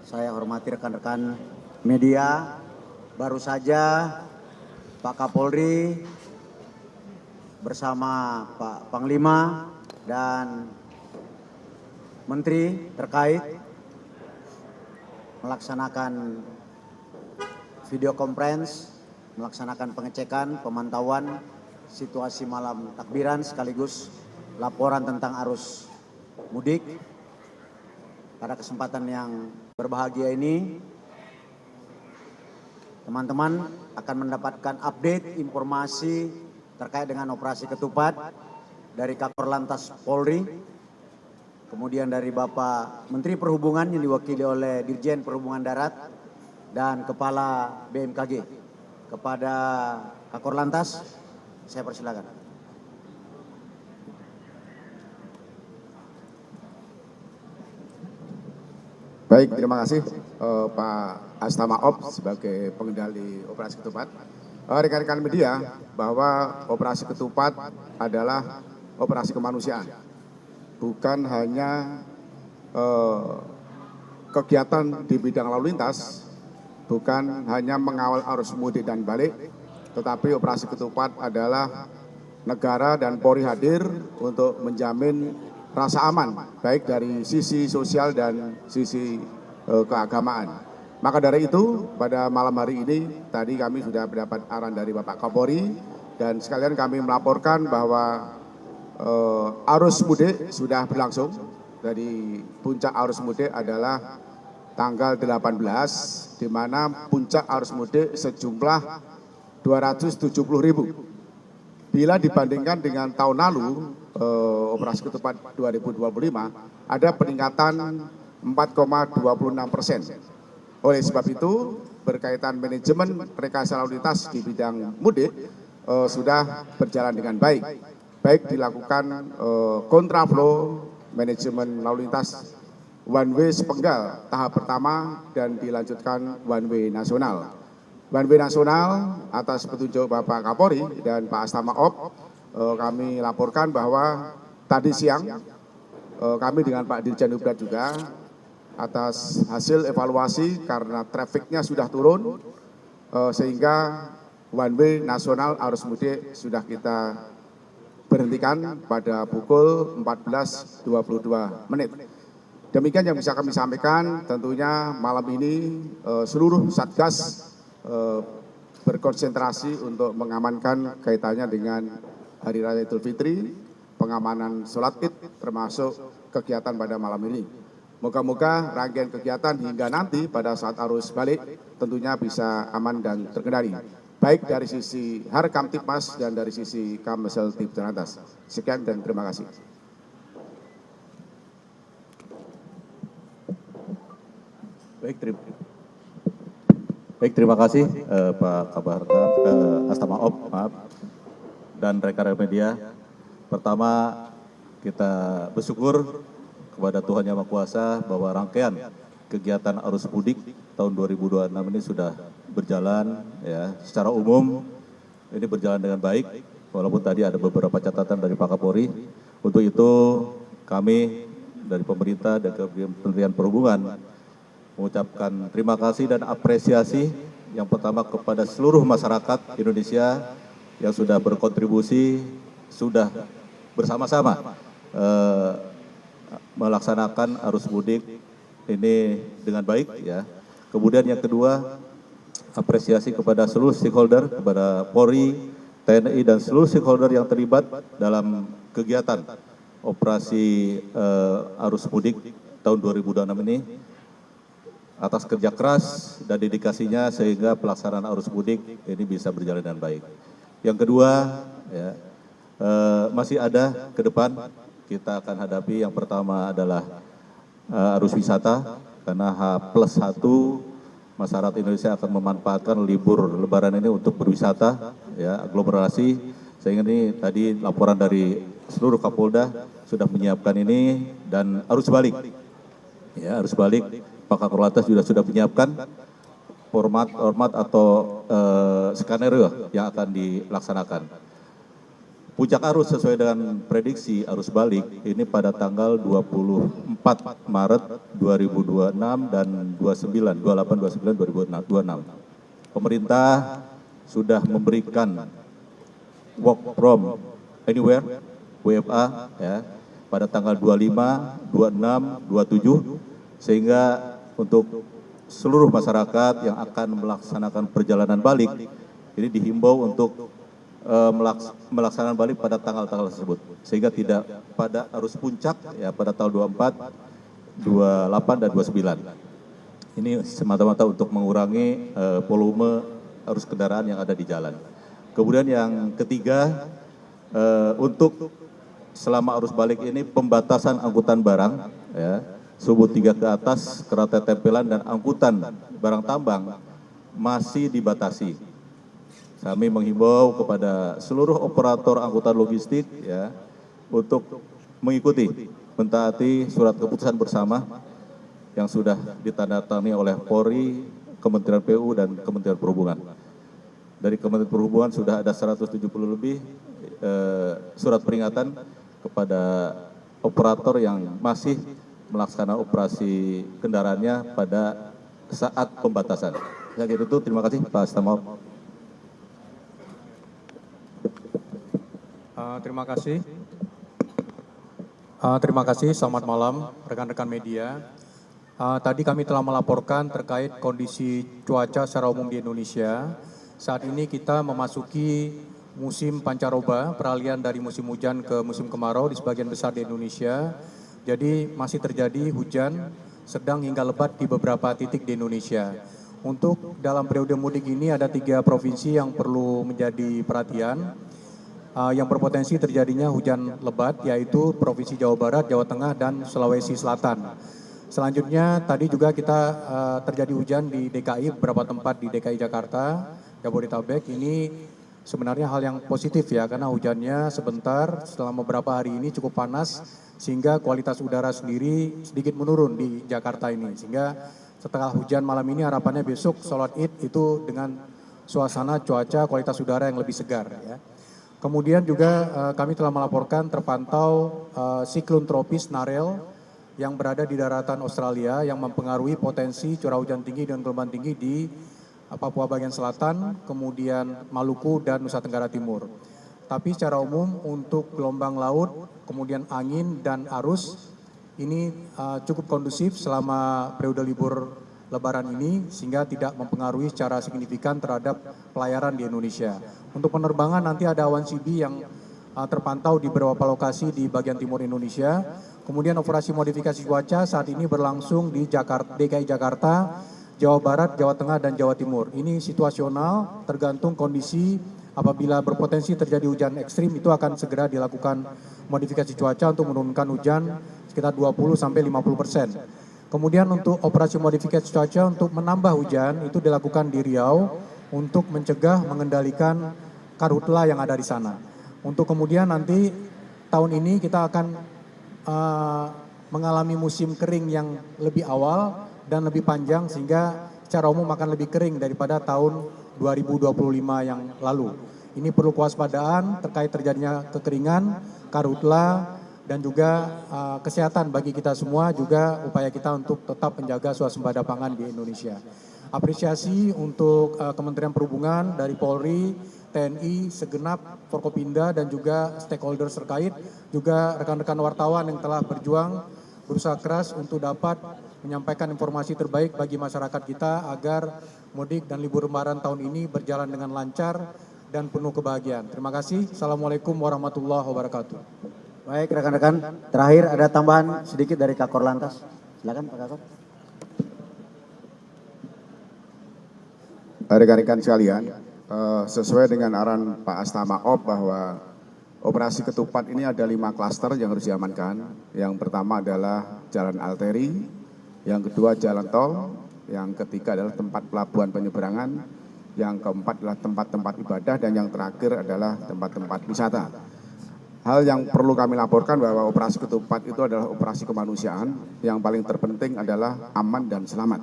saya hormati rekan-rekan media, baru saja Pak Kapolri bersama Pak Panglima dan Menteri terkait melaksanakan video conference, melaksanakan pengecekan, pemantauan situasi malam takbiran sekaligus laporan tentang arus mudik. Pada kesempatan yang berbahagia ini, teman-teman akan mendapatkan update informasi terkait dengan operasi ketupat dari Kakor Lantas Polri, kemudian dari Bapak Menteri Perhubungan yang diwakili oleh Dirjen Perhubungan Darat dan Kepala BMKG. Kepada Kakor Lantas, saya persilakan. Baik, terima kasih Pak Astamaop sebagai pengendali operasi ketupat. Rekan-rekan media, bahwa operasi ketupat adalah operasi kemanusiaan, bukan hanya kegiatan di bidang lalu lintas, bukan hanya mengawal arus mudik dan balik, tetapi operasi ketupat adalah negara dan Polri hadir untuk menjamin rasa aman, baik dari sisi sosial dan sisi keagamaan. Maka dari itu, pada malam hari ini, tadi kami sudah mendapat arahan dari Bapak Kapolri, dan sekalian kami melaporkan bahwa arus mudik sudah berlangsung. Dari puncak arus mudik adalah tanggal 18, di mana puncak arus mudik sejumlah 270.000. Bila dibandingkan dengan tahun lalu, operasi ketupat 2025, ada peningkatan 4,26%. Oleh sebab itu, berkaitan manajemen rekayasa lalu lintas di bidang mudik sudah berjalan dengan baik. Baik dilakukan kontraflow, manajemen lalu lintas one way sepenggal tahap pertama, dan dilanjutkan one way nasional. One way nasional atas petunjuk Bapak Kapolri dan Pak Astamaop, kami laporkan bahwa tadi siang kami dengan Pak Dirjen Hubdat juga atas hasil evaluasi karena trafiknya sudah turun, sehingga one way nasional arus mudik sudah kita berhentikan pada pukul 14.22. Demikian yang bisa kami sampaikan. Tentunya malam ini seluruh Satgas berkonsentrasi untuk mengamankan kaitannya dengan Hari Raya Idul Fitri, pengamanan sholat Id, termasuk kegiatan pada malam ini. Moga-moga rangkaian kegiatan hingga nanti pada saat arus balik tentunya bisa aman dan terkendali, baik dari sisi Harkamtipmas dan dari sisi Kamsel Tip Terantas. Sekian dan terima kasih. Baik, terima kasih Pak Kabar Astamaop, dan rekan-rekan media. Pertama, kita bersyukur kepada Tuhan Yang Maha Kuasa bahwa rangkaian kegiatan arus mudik tahun 2026 ini sudah berjalan ya secara umum. Ini berjalan dengan baik, walaupun tadi ada beberapa catatan dari Pak Kapolri. Untuk itu kami dari pemerintah dan Kementerian Perhubungan mengucapkan terima kasih dan apresiasi yang pertama kepada seluruh masyarakat Indonesia yang sudah berkontribusi, sudah bersama-sama melaksanakan arus mudik ini dengan baik ya. Kemudian yang kedua, apresiasi kepada seluruh stakeholder, kepada Polri, TNI dan seluruh stakeholder yang terlibat dalam kegiatan operasi arus mudik tahun 2026 ini, atas kerja keras dan dedikasinya sehingga pelaksanaan arus mudik ini bisa berjalan dengan baik. Yang kedua, ya, masih ada ke depan kita akan hadapi. Yang pertama adalah arus wisata, karena H+1 masyarakat Indonesia akan memanfaatkan libur Lebaran ini untuk berwisata, ya, aglomerasi. Sehingga ini tadi laporan dari seluruh Kapolda sudah menyiapkan ini, dan arus balik, ya, arus balik. Pak Kakor Lantas juga sudah menyiapkan format atau skenario yang akan dilaksanakan. puncak arus sesuai dengan prediksi arus balik ini pada tanggal 24 Maret 2026 dan 28, 29, 2026. Pemerintah sudah memberikan work from anywhere WFA ya pada tanggal 25, 26, 27 sehingga untuk seluruh masyarakat yang akan melaksanakan perjalanan balik ini dihimbau untuk melaksanakan balik pada tanggal-tanggal tersebut sehingga tidak pada arus puncak ya pada tanggal 24, 28 dan 29. Ini semata-mata untuk mengurangi volume arus kendaraan yang ada di jalan. Kemudian yang ketiga untuk selama arus balik ini pembatasan angkutan barang ya subuh 3 ke atas, kereta tempelan dan angkutan barang tambang masih dibatasi. Kami menghimbau kepada seluruh operator angkutan logistik ya untuk mengikuti mentaati surat keputusan bersama yang sudah ditandatangani oleh Polri, Kementerian PU dan Kementerian Perhubungan. Dari Kementerian Perhubungan sudah ada 170 lebih surat peringatan kepada operator yang masih melaksanakan operasi kendaraannya pada saat pembatasan. Ya gitu, terima kasih Pak Astamov. Terima kasih, selamat malam rekan-rekan media. Tadi kami telah melaporkan terkait kondisi cuaca secara umum di Indonesia. Saat ini kita memasuki musim pancaroba, peralihan dari musim hujan ke musim kemarau di sebagian besar di Indonesia. Jadi masih terjadi hujan sedang hingga lebat di beberapa titik di Indonesia. Untuk dalam periode mudik ini ada 3 provinsi yang perlu menjadi perhatian. Yang berpotensi terjadinya hujan lebat yaitu Provinsi Jawa Barat, Jawa Tengah, dan Sulawesi Selatan. Selanjutnya tadi juga kita terjadi hujan di DKI, beberapa tempat di DKI Jakarta, Jabodetabek. Ini sebenarnya hal yang positif ya karena hujannya sebentar, selama beberapa hari ini cukup panas sehingga kualitas udara sendiri sedikit menurun di Jakarta ini. Sehingga setelah hujan malam ini harapannya besok sholat Id itu dengan suasana cuaca kualitas udara yang lebih segar ya. Kemudian juga kami telah melaporkan terpantau siklon tropis Narel yang berada di daratan Australia yang mempengaruhi potensi curah hujan tinggi dan gelombang tinggi di Papua bagian selatan, kemudian Maluku dan Nusa Tenggara Timur. Tapi secara umum untuk gelombang laut, kemudian angin dan arus ini cukup kondusif selama periode libur Lebaran ini sehingga tidak mempengaruhi secara signifikan terhadap pelayaran di Indonesia. Untuk penerbangan nanti ada awan CB yang terpantau di beberapa lokasi di bagian timur Indonesia. Kemudian operasi modifikasi cuaca saat ini berlangsung di DKI Jakarta, Jawa Barat, Jawa Tengah, dan Jawa Timur. Ini situasional tergantung kondisi apabila berpotensi terjadi hujan ekstrim itu akan segera dilakukan modifikasi cuaca untuk menurunkan hujan sekitar 20-50%. Kemudian untuk operasi modifikasi cuaca untuk menambah hujan itu dilakukan di Riau untuk mencegah mengendalikan karhutla yang ada di sana. Untuk kemudian nanti tahun ini kita akan mengalami musim kering yang lebih awal dan lebih panjang sehingga secara umum akan lebih kering daripada tahun 2025 yang lalu. Ini perlu kewaspadaan terkait terjadinya kekeringan, karhutla, dan juga kesehatan bagi kita semua, juga upaya kita untuk tetap menjaga swasembada pangan di Indonesia. Apresiasi untuk Kementerian Perhubungan dari Polri, TNI, segenap Forkopimda dan juga stakeholders terkait, juga rekan-rekan wartawan yang telah berjuang berusaha keras untuk dapat menyampaikan informasi terbaik bagi masyarakat kita agar mudik dan libur Lebaran tahun ini berjalan dengan lancar dan penuh kebahagiaan. Terima kasih. Assalamualaikum warahmatullahi wabarakatuh. Baik rekan-rekan, terakhir ada tambahan sedikit dari Kakor Lantas. Silakan Pak Kakor. Rekan-rekan sekalian, sesuai dengan arahan Pak Astamaov bahwa operasi ketupat ini ada 5 klaster yang harus diamankan. Yang pertama adalah jalan arteri, yang kedua jalan tol, yang ketiga adalah tempat pelabuhan penyeberangan, yang keempat adalah tempat-tempat ibadah, dan yang terakhir adalah tempat-tempat wisata. Hal yang perlu kami laporkan bahwa operasi ketupat itu adalah operasi kemanusiaan, yang paling terpenting adalah aman dan selamat.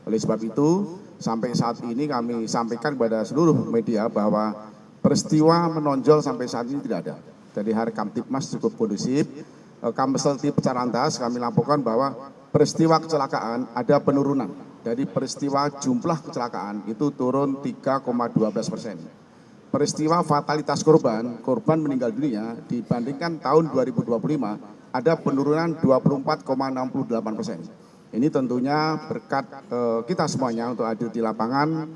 Oleh sebab itu, sampai saat ini kami sampaikan kepada seluruh media bahwa peristiwa menonjol sampai saat ini tidak ada. Jadi hari Kamtipmas cukup kondusif. Kamselti Pecarantas kami laporkan bahwa peristiwa kecelakaan ada penurunan. Dari peristiwa jumlah kecelakaan itu turun 3,12%. Peristiwa fatalitas korban meninggal dunia dibandingkan tahun 2025 ada penurunan 24,68%. Ini tentunya berkat kita semuanya untuk hadir di lapangan,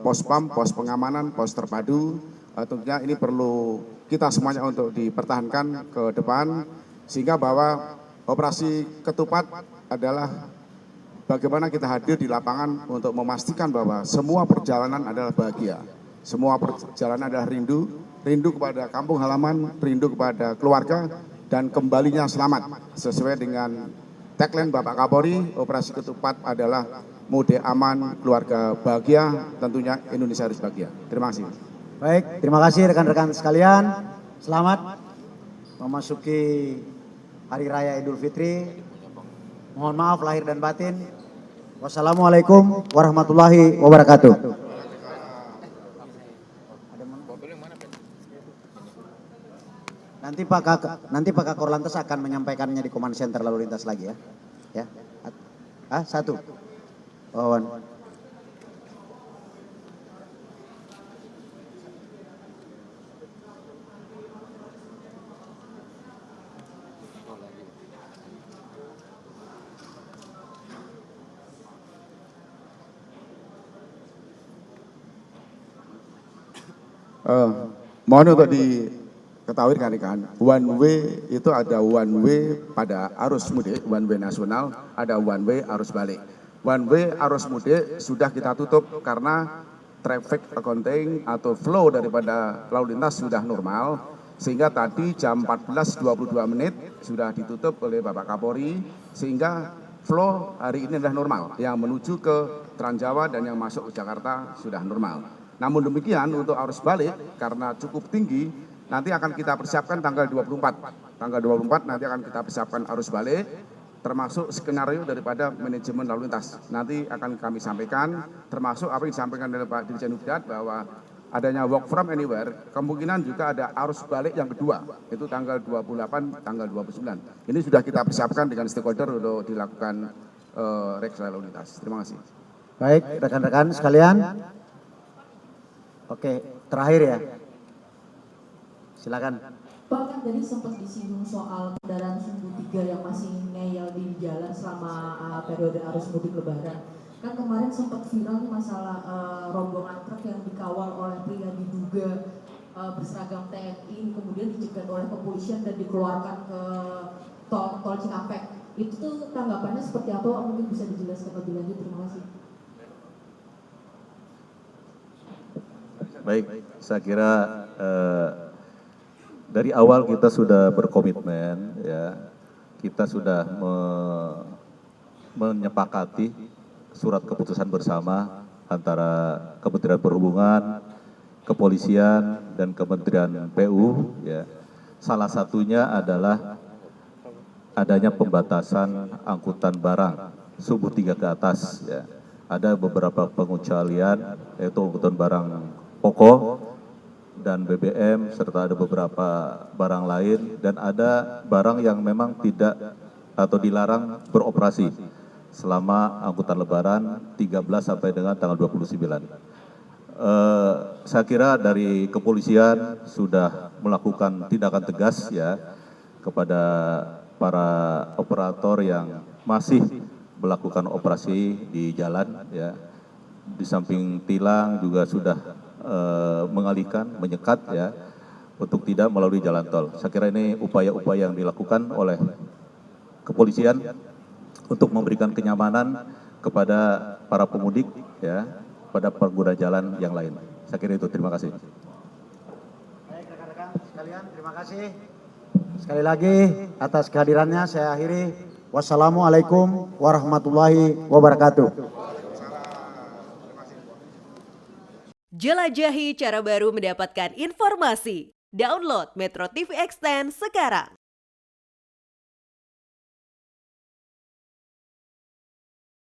pospam, pos pengamanan, pos terpadu. Tentunya ini perlu kita semuanya untuk dipertahankan ke depan, sehingga bahwa operasi ketupat adalah bagaimana kita hadir di lapangan untuk memastikan bahwa semua perjalanan adalah bahagia. Semua perjalanan adalah rindu kepada kampung halaman, rindu kepada keluarga, dan kembalinya selamat. Sesuai dengan tagline Bapak Kapolri, operasi ketupat adalah mudik aman, keluarga bahagia, tentunya Indonesia harus bahagia. Terima kasih. Baik, terima kasih rekan-rekan sekalian. Selamat memasuki Hari Raya Idul Fitri. Mohon maaf lahir dan batin. Wassalamualaikum warahmatullahi wabarakatuh. Nanti Pak Kakor Lantas akan menyampaikannya di Command Center lalu lintas lagi ya. Ya. Satu. Wawan. Mohon untuk diketahui rekan-rekan, one way itu ada one way pada arus mudik, one way nasional, ada one way arus balik. One way arus mudik sudah kita tutup karena traffic accounting atau flow daripada lalu lintas sudah normal, sehingga tadi jam 14.22 sudah ditutup oleh Bapak Kapolri, sehingga flow hari ini adalah normal, yang menuju ke Transjawa dan yang masuk ke Jakarta sudah normal. Namun demikian untuk arus balik karena cukup tinggi, nanti akan kita persiapkan tanggal 24. Tanggal 24 nanti akan kita persiapkan arus balik, termasuk skenario daripada manajemen lalu lintas. Nanti akan kami sampaikan, termasuk apa yang disampaikan oleh Pak Dirjen Hubdat bahwa adanya work from anywhere, kemungkinan juga ada arus balik yang kedua, itu tanggal 28, tanggal 29. Ini sudah kita persiapkan dengan stakeholder untuk dilakukan rekayasa lalu lintas. Terima kasih. Baik, rekan-rekan sekalian. Oke, terakhir ya. Silakan. Pak, kan tadi sempat disinggung soal kendaraan sumbu 3 yang masih ngeyel di jalan selama periode arus mudik lebaran. Kan kemarin sempat viral masalah rombongan truk yang dikawal oleh pria diduga berseragam TNI, kemudian dicegat oleh kepolisian dan dikeluarkan ke tol Cikampek. Itu tuh tanggapannya seperti apa? Mungkin bisa dijelaskan lebih lanjut. Terima kasih. Baik, saya kira dari awal kita sudah berkomitmen, ya, kita sudah menyepakati surat keputusan bersama antara Kementerian Perhubungan, Kepolisian, dan Kementerian PU. Ya. Salah satunya adalah adanya pembatasan angkutan barang sumbu 3 ke atas. Ya. Ada beberapa pengecualian, yaitu angkutan barang pokok dan BBM, serta ada beberapa barang lain, dan ada barang yang memang tidak atau dilarang beroperasi selama angkutan lebaran 13 sampai dengan tanggal 29. Saya kira dari kepolisian sudah melakukan tindakan tegas ya kepada para operator yang masih melakukan operasi di jalan ya. Di samping tilang juga sudah mengalihkan, menyekat ya, untuk tidak melalui jalan tol. Saya kira ini upaya-upaya yang dilakukan oleh kepolisian untuk memberikan kenyamanan kepada para pemudik ya, pada pengguna jalan yang lain. Saya kira itu. Terima kasih. Baik rekan-rekan sekalian, terima kasih. Sekali lagi atas kehadirannya saya akhiri. Wassalamualaikum warahmatullahi wabarakatuh. Jelajahi cara baru mendapatkan informasi. Download Metro TV Extend sekarang.